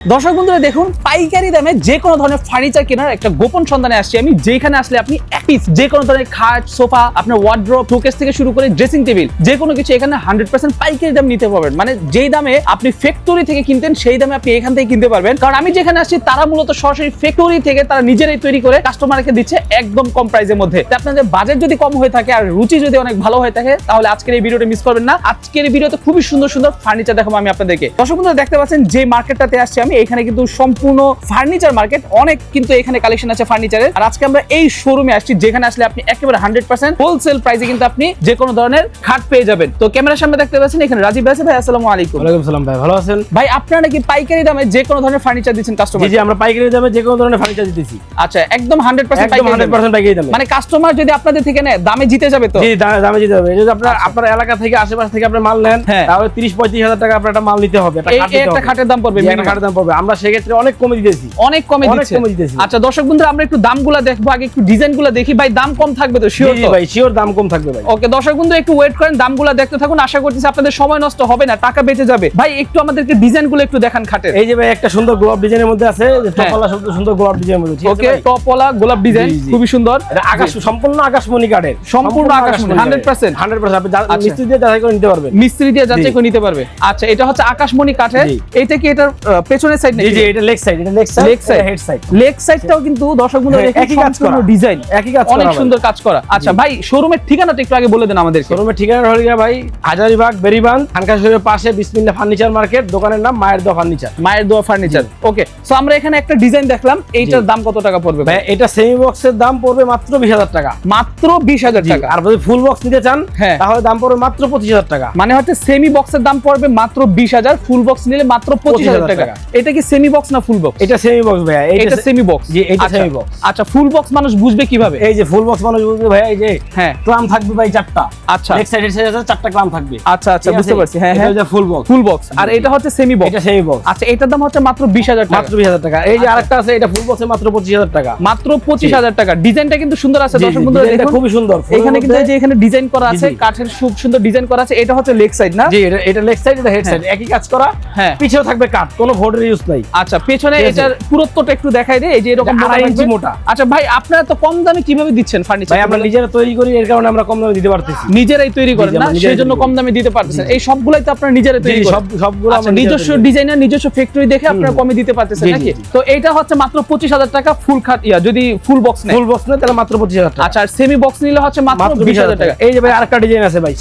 দর্শক বন্ধুরা দেখুন পাইকারি দামে যে কোনো ধরনের ফার্নিচার কেনার একটা গোপন সন্ধানে আসছি আমি, যেখানে আসলে আপনি এক পিস যে কোনো ধরনের খাট, সোফা, আপনার ওয়ার্ড্রোব, শোকেস থেকে শুরু করে ড্রেসিং টেবিল যে কোনো কিছু এখানে 100% পাইকারি দাম নিতে পারবেন। মানে যেই দামে আপনি ফ্যাক্টরি থেকে কিনতেন সেই দামে আপনি এখান থেকে কিনতে পারবেন। কারণ আমি যেখানে আসছি তারা মূলত সরাসরি ফ্যাক্টরি থেকে তারা নিজেরাই তৈরি করে কাস্টমারকে দিচ্ছে একদম কম প্রাইসের মধ্যে। আপনাদের বাজেট যদি কম হয়ে থাকে আর রুচি যদি অনেক ভালো হয়ে থাকে তাহলে আজকের এই ভিডিওটা মিস করবেন না। আজকের এই ভিডিওতে খুবই সুন্দর সুন্দর ফার্নিচার দেখাবো আমি আপনাদেরকে। দর্শক বন্ধুরা দেখতে পাচ্ছেন যে মার্কেটটাতে আসছি আমি, এখানে কিন্তু সম্পূর্ণ ফার্নিচার মার্কেট, অনেক কিন্তু এখানে কালেকশন আছে ফার্নিচারের। আর আজকে আমরা এই শোরুমে আসছি যেখানে আসলে আপনি একেবারে 100% হোলসেল প্রাইসে কিন্তু আপনি যে কোনো ধরনের খাট পেয়ে যাবেন। তো ক্যামেরার সামনে দেখতে পাচ্ছেন এখানে রাজীব ভাই আছে। ভাই আসসালামু আলাইকুম। ওয়ালাইকুম আসসালাম ভাই, ভালো আছেন? ভাই আপনারা নাকি পাইকারি দামে যে কোনো ধরনের ফার্নিচার দিচ্ছেন কাস্টমার? জি আমরা পাইকারি দামে যে কোনো ধরনের ফার্নিচার দিতেছি। আচ্ছা, একদম 100% পাইকারি দামে। মানে কাস্টমার যদি আপনাদের থেকে নেয় দামে জিতে যাবে তো? জি দামে জিতে যাবে। যদি আপনার এলাকা থেকে আশেপাশ থেকে আপনি মাল নেন তাহলে 30-35 হাজার টাকা আপনার একটা মাল নিতে হবে। একটা খাটের দাম পড়বে, একটা খাটের দাম পড়বে। আমরা সেক্ষেত্রে অনেক কমে দিতেছি, অনেক কমে দিতেছি। আচ্ছা দর্শক বন্ধুরা আমরা একটু দামগুলো দেখবো, আগে একটু ডিজাইনগুলো দেখি। ভাই দাম কম থাকবে তো? শিওর তো? ভাই শিওর দাম কম থাকবে ভাই। ওকে দর্শক বন্ধুরা একটু ওয়েট করেন, দামগুলো দেখতে থাকুন। আশা করতেছি আপনাদের সময় নষ্ট হবে না, টাকা বেঁচে যাবে। ভাই একটু আমাদেরকে ডিজাইনগুলো একটু দেখান খাটের। এই যে ভাই একটা সুন্দর গোলাপ ডিজাইনের মধ্যে আছে, টপওয়ালা সুন্দর গোলাপ ডিজাইনের মধ্যে। ওকে টপওয়ালা গোলাপ ডিজাইন খুবই সুন্দর। এটা আকাশ সম্পূর্ণ আকাশমণি কাঠের, সম্পূর্ণ আকাশমণি 100%। আপনি মিস্ত্রি দিয়ে যাচাই করে নিতে পারবেন। মিস্ত্রি দিয়ে যাচাই করে নিতে পারবে। আচ্ছা এটা হচ্ছে আকাশমণি কাঠের। এটা কি এটার পেছনের সাইড নাকি? জি এটা লেগ সাইড, এটা leg side, head side. Leg সাইডটাও কিন্তু দর্শক বন্ধুরা একই কাজ করা, ডিজাইন একই কাজ করা, অনেক সুন্দর কাজ করা। আচ্ছা ভাই শোরুমের ঠিকানাটা একটু আগে বলে দেন আমাদের। শোরুমের ঠিকানা হলো ভাই হাজারীবাগ বেরিবাঁধ খানকা শরীফের পাশে বিসমিল্লাহ ফার্নিচার মার্কেট, দোকানের নাম মায়ের দোয়া ফার্নিচার। মায়ের দোয়া ফার্নিচার। ওকে সো আমরা এখানে একটা ডিজাইন দেখলাম, এইটার দাম কত টাকা পড়বে ভাই? এটা সেমি বক্সের দাম পড়বে মাত্র 20,000 টাকা। মাত্র 20,000 টাকা। আর যদি ফুল বক্স নিতে চান তাহলে দাম পড়বে মাত্র 25,000 টাকা। মানে হচ্ছে সেমি বক্সের দাম পড়বে মাত্র 20,000, ফুল বক্স নিলে মাত্র 25,000 টাকা। এটা কি সেমি বক্স না ফুল বক্স? এটা সেমি বক্স ভাই। এটা সেমি বক্স। জি এটা সেমি বক্স। আচ্ছা ফুল বক্স মানুষ বুঝবে কিভাবে? এই যে ফুল বক্স মানুষ বুঝবে ভাই, এই যে ক্লাম থাকবে ভাই 4টা। আচ্ছা লেগ সাইডের সাইডে 4টা ক্লাম থাকবে। আচ্ছা আচ্ছা বুঝতে পারছি। এটা হচ্ছে ফুল বক্স। Full box. আর এটা হচ্ছে সেমি বক্স। এটা সেমি বক্স। আচ্ছা এটার দাম হচ্ছে মাত্র 20,000 টাকা। মাত্র 20,000 টাকা। এই যে আরেকটা আছে, এটা ফুল বক্সে মাত্র 25,000 টাকা। মাত্র 25,000 টাকা। ডিজাইনটা কিন্তু সুন্দর আছে দর্শক বন্ধুরা দেখুন, খুবই সুন্দর। এখানে কিন্তু এই যে এখানে ডিজাইন করা আছে, কাঠের খুব সুন্দর ডিজাইন করা আছে। এটা হচ্ছে লেগ সাইড না? জি এটা লেগ সাইড, এটা হেড সাইড, একই কাজ করা। পিছেও থাকবে কাঠ, কোনো ভোটের ইউজ নাই। আচ্ছা পেছনে এটার পুরুত্বটা একটু দেখাই দেই। এই যে এরকম 2.5 ইঞ্চি মোটা। আচ্ছা ভাই আপনারা তো কম দামে কিভাবে দিচ্ছেন ফার্নিচার? ভাই আমরা নিজেরা তৈরি করি, এর কারণে আমরা কম দামে দিতে পারতেছি। নিজেরাই তৈরি করেন না, সেজন্য কম দামে দিতে পারতেছেন। এই সবগুলাই তো আপনারা নিজেরাই তৈরি করেন? সবগুলো আমরা নিজস্ব ডিজাইনার, নিজস্ব ফ্যাক্টরি দেখে আপনারা কমে দিতে পারতেছেন নাকি? তো এটা হচ্ছে মাত্র 25,000 টাকা ফুল খাট, যদি ফুল বক্স নেয়। ফুল বক্স নেয় তাহলে মাত্র 25,000 টাকা। আচ্ছা আর সেমি বক্স নিলে হচ্ছে মাত্র 20,000 টাকা। এই যে ভাই আরেকটা ডিজাইন আছে ভাই,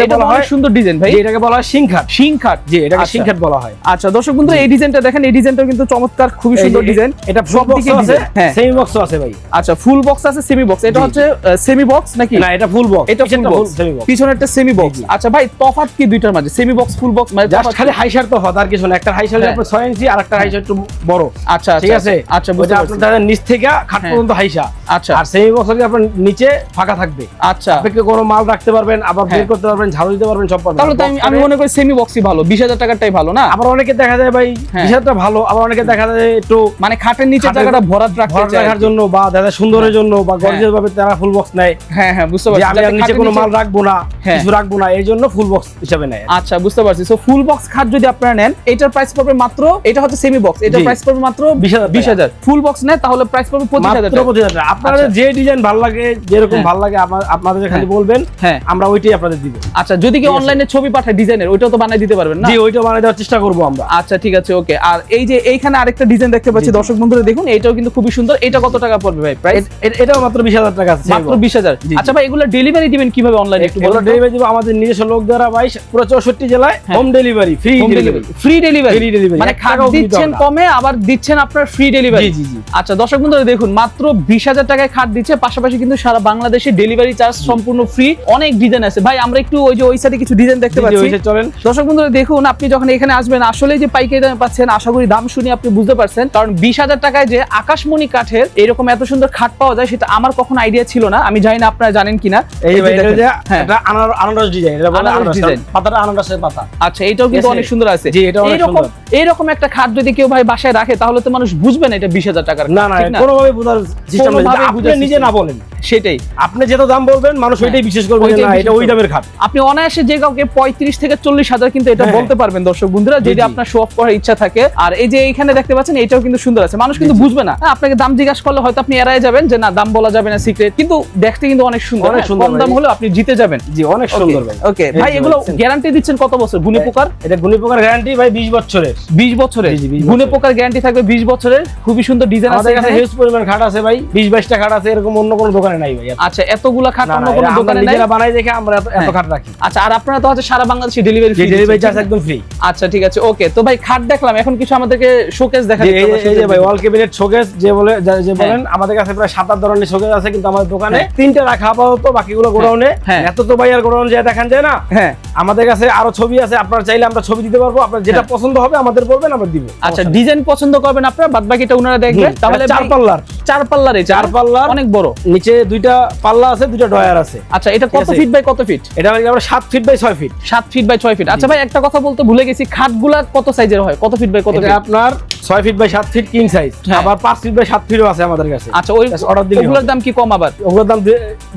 এটা বলা হয় সুন্দর ডিজাইন ভাই। এটাকে বলা হয় সিং খাট। সিং খাট, জি এটাকে সিং খাট বলা হয়। আচ্ছা দর্শক বন্ধুরা এই ডিজাইনটা দেখেন, এই ডিজাইনটাও কিন্তু চমৎকার, খুবই সুন্দর ডিজাইন। এটা ফুল বক্স আছে, সেমি বক্সও আছে ভাই। আচ্ছা ফুল বক্স আছে, সেমি বক্স। এটা হচ্ছে সেমি বক্স নাকি? না এটা ফুল বক্স। এটা ফুল বক্স, পিছনেরটা সেমি বক্স। আচ্ছা ভাই তফাৎ কি দুইটার মাঝে? সেমি বক্স ফুল বক্স মানে জাস্ট খালি হাইসার তফাৎ, আর কিছু না। একটা হাইসার আপনার 6 ইঞ্চি আর একটা হাইসার একটু বড়। আচ্ছা ঠিক আছে। আচ্ছা বুঝতে পারছি। আপনাদের নিচ থেকে খাট পর্যন্ত হাইসা। আচ্ছা আর সেমি বক্স হলে আপনার নিচে ফাঁকা থাকবে। আচ্ছা আপনি কোনো মাল রাখতে পারবেন, আবার বের করতে পারবেন, ঝাড়ু দিতে পারবেন, সব পারবেন। তাহলে তো আমি মনে করি সেমি বক্সই ভালো। 20,000 টাকাটাই ভালো না? আবার অনেকে দেখা যায় ভাই 20,000টা ভালো, আবার অনেকে দেখা যায় একটু মানে খাটের নিচে জায়গাটা ভরাট রাখার জন্য বা দেখা সুন্দরের জন্য বা গর্জিয়াস ভাবে তারা ফুল বক্স নেয়। হ্যাঁ বুঝতে পারছি। আমি আর নিচে কোনো মাল রাখবো না, কিছু রাখবো না, এই জন্য ফুল বক্স হিসেবে নেয়। আচ্ছা বুঝতে পারছি। সো ফুল বক্স খাট যদি আপনারা নেন, এটার প্রাইস পড়বে মাত্র, এটা হচ্ছে সেমি বক্স, এটার প্রাইস পড়বে মাত্র 20,000। ফুল বক্স নেয় তাহলে প্রাইস পড়বে 25,000 টাকা। আপনাদের যে ডিজাইন ভালো লাগে, যেরকম ভালো লাগে আপনাদের খালি বলবেন, আমরা ওইটাই আপনাদের দিব। আচ্ছা যদি কি অনলাইনে ছবি পাঠায় ডিজাইনের, ওইটাও তো বানাই দিতে পারবেন না? জি ওইটাও বানাই দেওয়ার চেষ্টা করব আমরা। আচ্ছা ঠিক আছে ওকে। আর এই যে এইখানে আরেকটা ডিজাইন দেখতে পাচ্ছি দর্শক বন্ধুরা দেখুন, এটাও কিন্তু খুবই সুন্দর। এটা কত টাকা পড়বে ভাই প্রাইস? এটাও মাত্র 20,000 টাকা আছে। মাত্র 20,000। আচ্ছা ভাই এগুলো ডেলিভারি দিবেন কিভাবে অনলাইনে একটু বলুন? ডেলিভারি দিব আমাদের নিজস্ব লোক দ্বারা ভাই, পুরো 64 জেলায় হোম ডেলিভারি, ফ্রি ডেলিভারি। মানে খাট দিচ্ছেন কমে, আবার দিচ্ছেন আপনার ফ্রি ডেলিভারি। জি জি। আচ্ছা দর্শক বন্ধুরা দেখুন মাত্র 20,000 টাকায় খাট দিচ্ছে, পাশাপাশি কিন্তু সারা বাংলাদেশে ডেলিভারি চার্জ সম্পূর্ণ ফ্রি। অনেক ডিজাইন আছে ভাই, আমরা একটু ওই যে ওই সাইডে কিছু ডিজাইন দেখতে পাচ্ছি, চলেন। দর্শক বন্ধুরা দেখুন আপনি যখন এখানে আসবেন আসলে যে পাইকারি দামে পাচ্ছেন, আশা করি দাম শুনে আপনি বুঝতে পারছেন। কারণ 20,000 টাকায় যে আকাশমণি কাঠের এরকম এত সুন্দর খাট পাওয়া যায় সেটা আমার কখনো আইডিয়া ছিল না। আমি জানি না আপনারা জানেন কিনা। এই যে এটা আনারস ডিজাইন, এটা বলে আনারস ডিজাইন, পাতাটা আনারসের পাতা। আচ্ছা এটাও কিন্তু অনেক সুন্দর আছে। জি এটা অনেক সুন্দর। এইরকম একটা খাট যদি কেউ ভাই বাসায় রাখে তাহলে তো মানুষ বুঝবে না এটা 20,000 টাকার। না না কোনোভাবে বোঝার সিস্টেম নেই, আপনি নিজে না বলেন। সেটাই, আপনি যেটা দাম বলবেন মানুষ ওইটাই বিশেষ করবে না এটা ওই দামের খাট। আপনি অনায়াসে যে কাউকে 35 থেকে 40 হাজার কিন্তু এটা বলতে পারবেন দর্শক বন্ধুরা, যদি আপনার শো অফ করার ইচ্ছা থাকে। আর এই যে এইখানে দেখতে পাচ্ছেন এটাও কিন্তু সুন্দর আছে, মানুষ কিন্তু বুঝবে না, হ্যাঁ, আপনাকে দাম জিজ্ঞাসা করলে হয়তো আপনি এড়ায় যাবেন যে না দাম বলা যাবে না, সিক্রেট, কিন্তু দেখতে কিন্তু অনেক সুন্দর, অনেক সুন্দর কম দাম ভাই। হলে আপনি জিতে যাবেন। জি অনেক সুন্দর ভাই। ওকে এই ভাই, যে এগুলো দেখছেন। গ্যারান্টি দিচ্ছেন কত বছর? গুণে পোকার এটা গুণী পোকার গ্যারান্টি ভাই 20 বছরের। 20 বছরের জি, 20 গুণে বছরের। পোকার গ্যারান্টি থাকবে 20 বছরের। খুবই সুন্দর ডিজাইন আছে আমাদের কাছে এখানে। হিউজ পরিমাণ খাট আছে ভাই, 20-22টা খাট আছে, এরকম অন্য কোনো দোকানে নাই ভাই। আচ্ছা, এতগুলা খাট না, অন্য না, কোনো এটা আমরা দোকানে নাই? নিজেরা বানাই দেখে আমরা এত হ্যাঁ। খাট রাখি। আচ্ছা, আর আপনারা তো হচ্ছে সারা বাংলাদেশে ডেলিভারি ফ্রি, ডেলিভারি চার্জ একদম ফ্রি। আচ্ছা ঠিক আছে, ওকে। তো ভাই খাট দেখলাম, এখন কিছু আমাদেরকে শোকেস দেখা এই যে ভাই ওয়াল ক্যাবিনেট শোকেস যে বলেন, আমাদের কাছে প্রায় 7-8 ধরনের শোকেস আছে, কিন্তু আমাদের দোকানে হ্যাঁ। 3টা রাখা আপাতত, বাকিগুলো গোডাউনে। হ্যাঁ। এত তো ভাই আর গোডাউন যে দেখান যায় না। হ্যাঁ। আমাদের কাছে আরো ছবি আছে, আপনারা চাইলে আমরা ছবি দিতে পারবো, আপনার যেটা হ্যাঁ। পছন্দ হবে আমাদের বলবেন, আমরা দিব। আচ্ছা, ডিজাইন পছন্দ করবেন আপনারা, বাদ বাকিটা উনারা দেখবে। তাহলে 4 পাল্লার, 4 পাল্লার, এই 4 পাল্লার, অনেক বড়। নিচে 2টা পাল্লা আছে, 2টা ডয়ার আছে। আচ্ছা, এটা ঠিক কত আছে। ফিট বাই কত ফিট? এটা ভাই আমরা 7 feet by 6 feet. 7 feet by 6 feet. আচ্ছা ভাই, একটা কথা বলতে ভুলে গেছি, খাটগুলা কত সাইজের হয়? কত ফিট বাই কত এটা ফিট? আপনার 6 feet by 7 feet king size, হ্যাঁ। আবার 5 ফিট বাই 7 ফিটও আছে আমাদের কাছে। আচ্ছা, ওই অর্ডার দিলে ওগুলোর দাম কি কম? আবার ওগুলোর দাম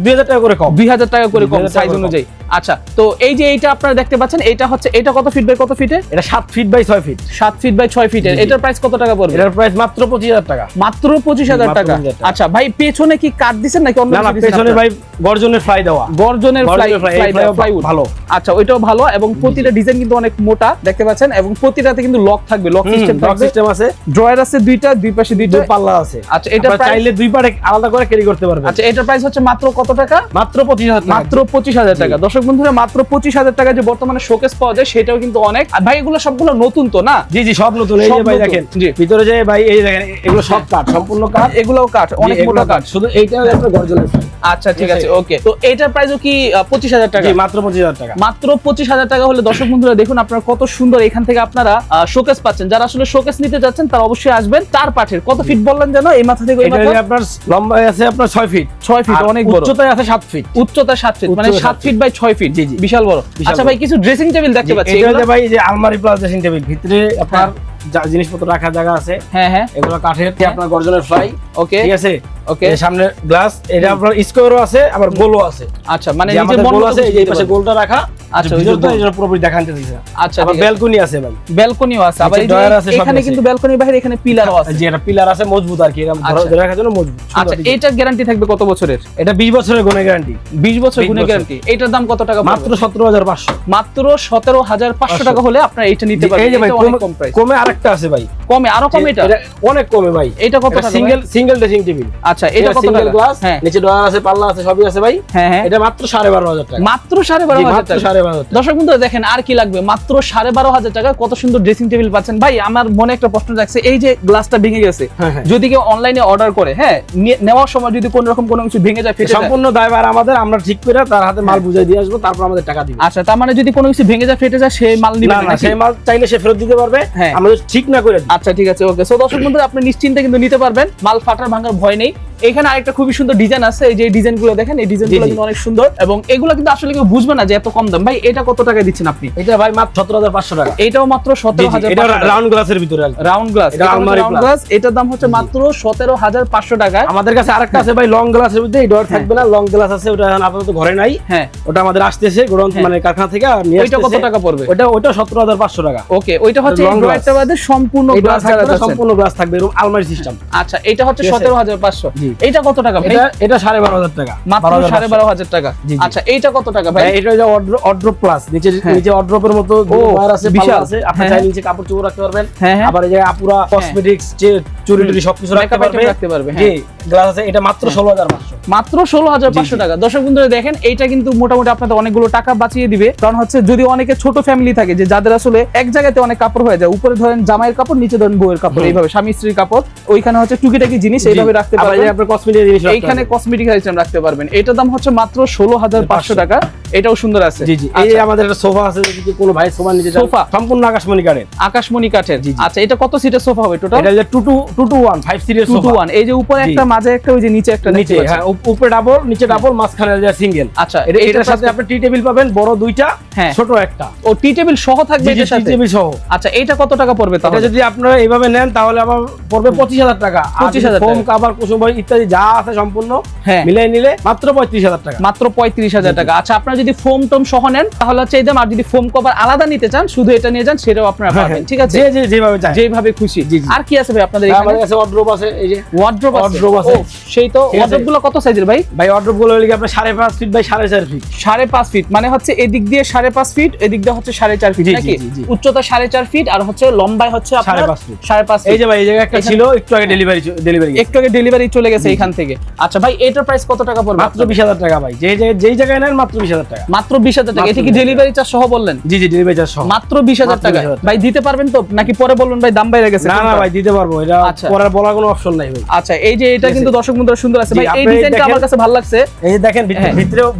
2000 টাকা করে কম। 2000 টাকা করে কম 2000 টাকা সাইজ করে কম। অনুযায়ী। আচ্ছা, তো এই যে এইটা আপনারা দেখতে পাচ্ছেন, এটা হচ্ছে, এটা কত ফিট বাই কত ফিটে? এটা 7 feet by 6 feet. 7 feet by 6 ফিটের। জি, জি। এটার প্রাইস কত টাকা পড়বে? এটার প্রাইস মাত্র 25000 টাকা। মাত্র 25000 মাত্র টাকা। 25,000 টাকা। আচ্ছা ভাই, পেছনে কি কাট দিবেন নাকি অন্য না না, কিছু দিছেন পেছনে আপনারা? ভাই গর্জনের ফ্লাই দেওয়া। গর্জনের গর্জনের fly, এই fly প্লাইউড ভালো। আচ্ছা, ওইটাও ভালো, এবং প্রতিটা ডিজাইন কিন্তু অনেক মোটা দেখতে পাচ্ছেন, এবং প্রতিটাতে কিন্তু লক থাকবে, লক সিস্টেম লক থাকবে, সিস্টেম আছে, ড্রয়ার আছে দুইটা, দুই পাশে দুইটা। 2 পাল্লা আছে। আচ্ছা, এটা আপনারা চাইলে 2 পারে আলাদা করে ক্যারি করতে পারবেন। আচ্ছা, এটার প্রাইস হচ্ছে মাত্র কত টাকা? মাত্র 25000 টাকা। মাত্র 25000 টাকা। দর্শক বন্ধুরা, মাত্র 25000 টাকা যে বর্তমানে শোকেস পাওয়া যায়, সেটাও কিন্তু অনেক। আর ভাই, এগুলো সবগুলো নতুন তো না? জি জি, সব নতুন। এই সব যে ভাই নতুন। দেখেন, জি। ভিতরে যে ভাই এই দেখেন, এগুলো সব কাঠ, সম্পূর্ণ কাঠ। এগুলোও কাঠ, অনেক জি, মোটা এগুলো কাঠ। শুধু এইটা একটা গর্জনের fly। আচ্ছা ঠিক ঠিক আছে, আছে। ওকে। তো এটার প্রাইসও কি 25000 টাকা? জি, মাত্র 25000 টাকা। মাত্র 25000 টাকা হলে দর্শক বন্ধুরা দেখুন আপনারা কত সুন্দর এখান থেকে আপনারা শোকেস পাচ্ছেন। যারা আসলে শোকেস নিতে যাচ্ছেন তারা অবশ্যই আসবেন। 4 পাঠের কত ফিট বললেন যেন? এই মাথা থেকে ওই এটা মাথা? আপনার লম্বায় আছে আপনার 6 ফিট। 6 ফিট, আর অনেক বড়। উচ্চতায় আছে 7 ফিট। উচ্চতা 7 ফিট, মানে উচ্চতা 7 ফিট বাই 6 ফিট। জি, জি। বিশাল বড়। বিশাল আচ্ছা বড়। ভাই, কিছু ড্রেসিং টেবিল দেখতে পাচ্ছি। এটা এগুলো? যে ভাই এই যে আলমারি প্লাস ড্রেসিং টেবিল, ভিতরে আপনার জিনিসপত্র রাখার জায়গা আছে। হ্যাঁ হ্যাঁ, এগুলো কাঠের, আপনার গর্জনের ফ্লাই। ওকে ঠিক আছে। ওকে। এই সামনে গ্লাস, এটা আপনার স্কোয়ারও আছে, আবার গোলও আছে। আচ্ছা, মানে যে নিজের আমাদের মন গোল মতো আছে, এই যে এই দিতে পাশে পারবেন। গোলটা রাখা। আচ্ছা, ওই যে ভিতরটা গোল। এই জন্য পুরোপুরি দেখাতে দিছে। আচ্ছা, আবার ঠিক আছে। ব্যালকনি আছে ভাই। ব্যালকনিও আছে, আবার এই নিচে ডয়ার আছে, যে সব এখানে আছে। কিন্তু ব্যালকনির বাইরে এখানে পিলারও আছে। যে এটা পিলার আছে মজবুত আর কি, এরকম আচ্ছা। ধরে রাখার জন্য মজবুত। আচ্ছা, এইটার গ্যারান্টি থাকবে কত বছরের? এটা 20 বছরের গুণে গ্যারান্টি। 20 বছর 20 গুণে বছর। গ্যারান্টি। এইটার দাম কত টাকা? মাত্র 17500। মাত্র 17500 টাকা হলে আপনারা এইটা নিতে পারবেন। এই যে ভাই এটা অনেক কম প্রাইস। কমে আরেকটা আছে ভাই। কমে আরো কম? এটা অনেক কমে ভাই। এটা কত টাকা? Single dressing table. আচ্ছা, এটা কত সিঙ্গেল টাকা? গ্লাস, হ্যাঁ নিচে ডয়ার আছে, পাল্লা আছে, সবই আছে ভাই। হ্যাঁ হ্যাঁ, এটা মাত্র 12500 টাকা। মাত্র 12500 মাত্র টাকা। 12500 টাকা। দর্শক বন্ধুরা দেখেন, আর কি লাগবে? মাত্র 12500 টাকা কত সুন্দর ড্রেসিং টেবিল পাচ্ছেন। ভাই, আমার মনে একটা প্রশ্ন জাগছে, এই যে গ্লাসটা ভেঙে গেছে, হ্যাঁ, হ্যাঁ। যদি কেউ অনলাইনে অর্ডার করে, হ্যাঁ, নেওয়ার সময় যদি কোনো রকম কোনো কিছু ভেঙে যায়, ফেটে যায়, সম্পূর্ণ দায়ভার আমাদের, আমরা ঠিক করে তার হাতে মাল বুঝাই দিয়ে আসবো, তারপর আমাদের টাকা দিবে। আচ্ছা, তার মানে যদি কোনো কিছু ভেঙে যায়, ফেটে যায়, সেই মাল নিবে না না না, নাকি? সেই মাল চাইলে সে ফেরত দিতে পারবে, হ্যাঁ। আমাদের ঠিক না করে দিই। আচ্ছা ঠিক আছে, ওকে। সো দর্শক বন্ধুরা, আপনি নিশ্চিন্তে কিন্তু নিতে পারবেন, মাল ফাটার ভাঙার ভয় নেই। এখানে আরেকটা খুবই সুন্দর ডিজাইন আছে, এই যে ডিজাইন গুলো দেখেন, এই ডিজাইন গুলো জি, জি। কিন্তু অনেক সুন্দর, এবং এগুলো কিন্তু আসলে কেউ বুঝবে না যে এত কম দাম। ভাই, এটা কত টাকায় দিচ্ছেন আপনি? এটা ভাই মাত্র 17500 টাকা। এটাও মাত্র জি, জি, এটা 17500 রাউন্ড গ্লাসের ভিতরে আর কি। Round glass. এটা আলমারি রাউন্ড glass। গ্লাস, এটার দাম হচ্ছে মাত্র 17500 টাকায়। আমাদের কাছে আরেকটা আছে ভাই, লং গ্লাসের মধ্যে। এই ডয়ার থাকবে না, লং গ্লাস আছে, ওটা এখন আপাতত ঘরে নাই। হ্যাঁ, ওটা আমাদের আসতেছে গোডাউন, হ্যাঁ। মানে কারখানা থেকে নিয়ে ওইটা আসতেছে। কত টাকা পড়বে? ওটা 17500 টাকা। ওকে, ওইটা হচ্ছে long glass। ড্রয়ারটা বাদে সম্পূর্ণ এই গ্লাস গ্লাস থাকবে না, ছাড়া সম্পূর্ণ গ্লাস থাকবে, এরকম আলমারি সিস্টেম। আচ্ছা, এটা হচ্ছে ঠিক আছে। 17500। জি। এটা কত টাকা ভাই? এটা 12500 টাকা। মাত্র 12500 টাকা। জি, জি। আচ্ছা, এইটা কত টাকা ভাই? ভাই এটা যে অর্ড্রপ প্লাস, নিচে হ্যাঁ। নিচে অর্ড্রপের মতো ও, ওয়্যার আছে, বিশাল। পাল্লা আছে, আপনি হ্যাঁ, চাইলে নিচে কাপড় চোপড় রাখতে পারবেন। হ্যাঁ, হ্যাঁ। আবার এই যে আপুরা কসমেটিক্স, যে চুরি টুরি সবকিছু রাখতে Makeup item পারবে। রাখতে পারবে, জি, হ্যাঁ। গ্লাস আছে, এটা মাত্র 16500। মাত্র 16500 টাকা। দর্শক বন্ধুরা দেখেন, এইটা কিন্তু মোটামুটি আপনাদের অনেকগুলো টাকা বাঁচিয়ে দিবে। কারণ হচ্ছে যদি অনেকে ছোট ফ্যামিলি থাকে, যে যাদের আসলে এক জায়গাতে অনেক কাপড় হয়ে যায়, উপরে ধরেন জামাইয়ের কাপড়, নিচে ধরেন বউয়ের কাপড়, এইভাবে স্বামী স্ত্রীর কাপড়, ওইখানে হচ্ছে টুকিটাকি জিনিস এইভাবে রাখতে আবার এই যে পারবেন। আপনার কসমেটিক জিনিস রাখতে এইখানে পারবেন। কসমেটিক আইটেম রাখতে পারবেন। এটার দাম হচ্ছে মাত্র 16500 টাকা। এটাও সুন্দর আছে। জি জি, এই যে আমাদের একটা সোফা আছে, যদি কোনো ভাই সোফা নিতে চান, সোফা? সম্পূর্ণ আকাশমণি কাঠের। আকাশমণি কাঠের। জি, জি। আচ্ছা, এটা কত সিটের সোফা হবে টোটাল? এটা যে 2 to 2 to 1 5 সিরিজ 2 to 1 এই যে উপরে জি। একটা মাঝে একটা ওই যে নিচে একটা দেখতে নিচে পাচ্ছি। হ্যাঁ উপরে ডাবল নিচে ডাবল মাঝখানে সিঙ্গেল। আচ্ছা এটার সাথে আপনি টি টেবিল পাবেন বড় দুইটা হ্যাঁ। ছোট একটা। ও টি টেবিল সহ থাকবে এটার টি সাথে? টেবিল সহ। আচ্ছা এটা কত টাকা পড়বে এটা তাহলে? যদি আপনারা এইভাবে নেন তাহলে আবার পড়বে 25,000 টাকা। 25,000 ফোম টাকা। কভার কুসুম বই ইত্যাদি যা আছে সম্পূর্ণ হ্যাঁ। মিলাই নিলে মাত্র 35,000 টাকা। মাত্র 35,000 টাকা। আচ্ছা আপনারা যদি ফোম টোম সহ নেন তাহলে হচ্ছে এই দাম, আর যদি ফোম কভার আলাদা নিতে চান শুধু এটা নিয়ে যান সেটাও আপনারা পাবেন, ঠিক আছে? যে যেভাবে চায়। যেভাবে খুশি। জি, জি। আর কি আছে ভাই আপনাদের আমাদের এখানে? কাছে ওয়ার্ড্রোব আছে, এই যে ওয়ার্ড্রোব wardrobe আছে। সেই তো ঠিক আছে। ওয়ার্ড্রোব গুলো কত সাইজের ভাই? ভাই ওয়ার্ড্রোব গুলো হলো কি আপনার 5.5 ফিট বাই 4.5 ফিট। 5.5 ফিট মানে হচ্ছে এদিক দিয়ে 5.5 ফিট, এদিক দিয়ে হচ্ছে 4.5 ফিট জি, জি, নাকি? জি, জি। উচ্চতা 4.5 ফিট আর হচ্ছে লম্বায় হচ্ছে আপনার 5.5 ফিট। 5.5 এই ফিট। যে ভাই এই জায়গায় একটা এখানে- ছিল একটু আগে ডেলিভারি একটু আগে ডেলিভারি চলে গেছে এখান থেকে। আচ্ছা ভাই এটার প্রাইস কত টাকা পড়বে? মাত্র 20,000 টাকা ভাই। যেই জায়গায় নেন মাত্র 20,000 টাকা। মাত্র 20,000 টাকা। এটা কি 20,000 ডেলিভারি চার্জ সহ বললেন? জি জি ডেলিভারি চার্জ সহ। মাত্র 20,000 মাত্র টাকা। 20,000 টাকা। ভাই দিতে পারবেন তো নাকি পরে বলুন ভাই দাম বাইরে গেছে? না না ভাই দিতে পারবো, এটা আচ্ছা। পরে বলার কোনো অপশন নাই ভাই। আচ্ছা এই যে এটা ঠিক কিন্তু আছে। দর্শক বন্ধুরা সুন্দর আছে জি, ভাই, এই আপনি ডিজাইনটা দেখেন। আমার কাছে ভালো লাগছে। এই যে দেখেন হ্যাঁ।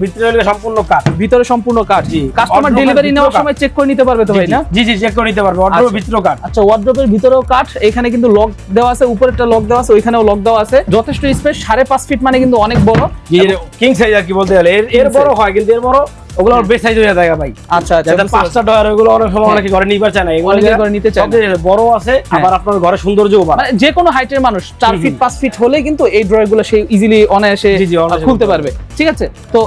ভিতরে হলো সম্পূর্ণ কাঠ। ভিতরে সম্পূর্ণ কাঠ। জি। কাস্টমার Wardrobe ডেলিভারি ভিতরেও নেওয়ার কাঠ। সময় চেক করে নিতে পারবে তো ভাই না? জি জি চেক করে নিতে পারবে। ওয়ার্ড্রোব আচ্ছা। ভিতরেও কাঠ। আচ্ছা ওয়ার্ড্রোবের ভিতরেও কাঠ, এখানে কিন্তু লক দেওয়া আছে, উপরেরটা লক দেওয়া আছে, ওইখানেও লক দেওয়া আছে, যথেষ্ট স্পেস। 5.5 ফিট মানে কিন্তু অনেক বড়। জি কিং সাইজ আর কি বলতে গেলে এর বড় হয়, কিন্তু এর বড় ওগুলো বেশ সাইজ হয়ে যায় ভাই। আচ্ছা আচ্ছা যাদের বুঝতে পারছি। 5টা ডয়ার ওগুলো অনেক সময় হ্যাঁ। অনেকে ঘরে নিবার চায় না, এগুলো অনেকে যে ঘরে নিতে চায় না। সবচেয়ে বড় আছে, হ্যাঁ। আবার আপনার ঘরে সৌন্দর্যও বাড়ায়। মানে যে কোনো হাইটের মানুষ 4 ফিট 5 ফিট হলে কিন্তু এই ড্রয়ার গুলো সে ইজিলি অনায়াসে জি, জি, অনায়াসে খুলতে খুলতে পারবে, ঠিক আছে? তো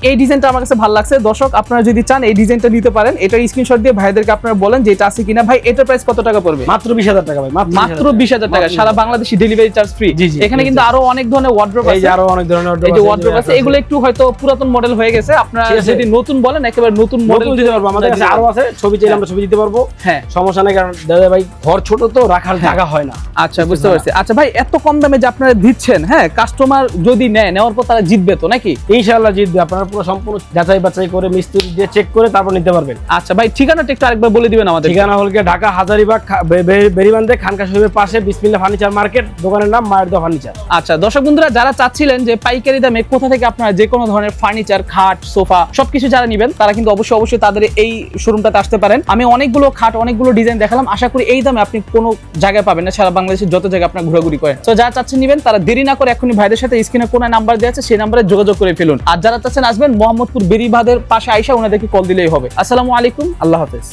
এই ডিজাইনটা আমার কাছে ভালো লাগছে। দর্শক আপনারা যদি চান এই ডিজাইনটা নিতে পারেন, এটার স্ক্রিনশট দিয়ে ভাইদেরকে আপনারা বলেন যে এটা আছে কিনা। ভাই এটার প্রাইস কত টাকা পড়বে? মাত্র 20,000 টাকা ভাই। মাত্র 20,000 টাকা, সারা বাংলাদেশে ডেলিভারি চার্জ ফ্রি। জি, জি, এখানে জি, কিন্তু জি। আরো অনেক ধরনের ওয়ার্ড্রোব এই আছে, যে আরো অনেক ধরনের এই যে ওয়ার্ড্রোব আছে, এগুলো একটু হয়তো পুরাতন মডেল হয়ে গেছে। আপনারা ঠিক আছে। যদি নতুন বলেন একেবারে নতুন মডেল মডেল দিতে পারবো, আমাদের কাছে আরো আছে, ছবি চাইলে আমরা ছবি দিতে পারবো। হ্যাঁ সমস্যা নেই, কারণ দাদা ভাই ঘর ছোট তো রাখার জায়গা হয় না। আচ্ছা বুঝতে পারছি। আচ্ছা ভাই এত কম দামে যে আপনারা দিচ্ছেন, হ্যাঁ কাস্টমার যদি নেওয়ার পর তারা জিতবে তো নাকি? ইনশাআল্লাহ জিতবে। আপনারা পুরো সম্পূর্ণ যাচাই বাছাই করে মিস্ত্রি দিয়ে চেক করে তারপর নিতে পারবেন। আচ্ছা ভাই ঠিকানাটা একটু আরেকবার বলে দিবেন আমাদের। ঠিকানা হল গিয়ে ঢাকা হাজারীবাগ বেরিবান্ধে খানকা শরীফের পাশে বিসমিল্লাহ ফার্নিচার মার্কেট, দোকানের নাম মায়ের দোয়া ফার্নিচার। আচ্ছা দর্শক বন্ধুরা যারা চাচ্ছিলেন যে পাইকারি দামে কোথা থেকে আপনারা যে কোনো ধরনের ফার্নিচার, খাট, সোফা সবকিছু যারা নেবেন তারা কিন্তু অবশ্যই তাদের এই শোরুমটাতে আসতে পারেন। আমি অনেকগুলো খাট অনেকগুলো ডিজাইন দেখালাম, আশা করি এই দামে আপনি কোনো জায়গায় পাবেন না, সারা বাংলাদেশের যত জায়গায় আপনারা ঘোরাঘুরি করেন। তো যারা চাচ্ছেন নেবেন তারা দেরি না করে এখনই ভাইদের সাথে স্ক্রিনে কোন নাম্বার দেওয়া আছে সেই নাম্বারে যোগাযোগ করে ফেলুন। আর যারা চাচ্ছেন আসবেন মোহাম্মদপুর বেরিবাঁধের পাশে আইসা ওনাদেরকে কল দিলেই হবে। আসসালামু আলাইকুম, আল্লাহ হাফেজ।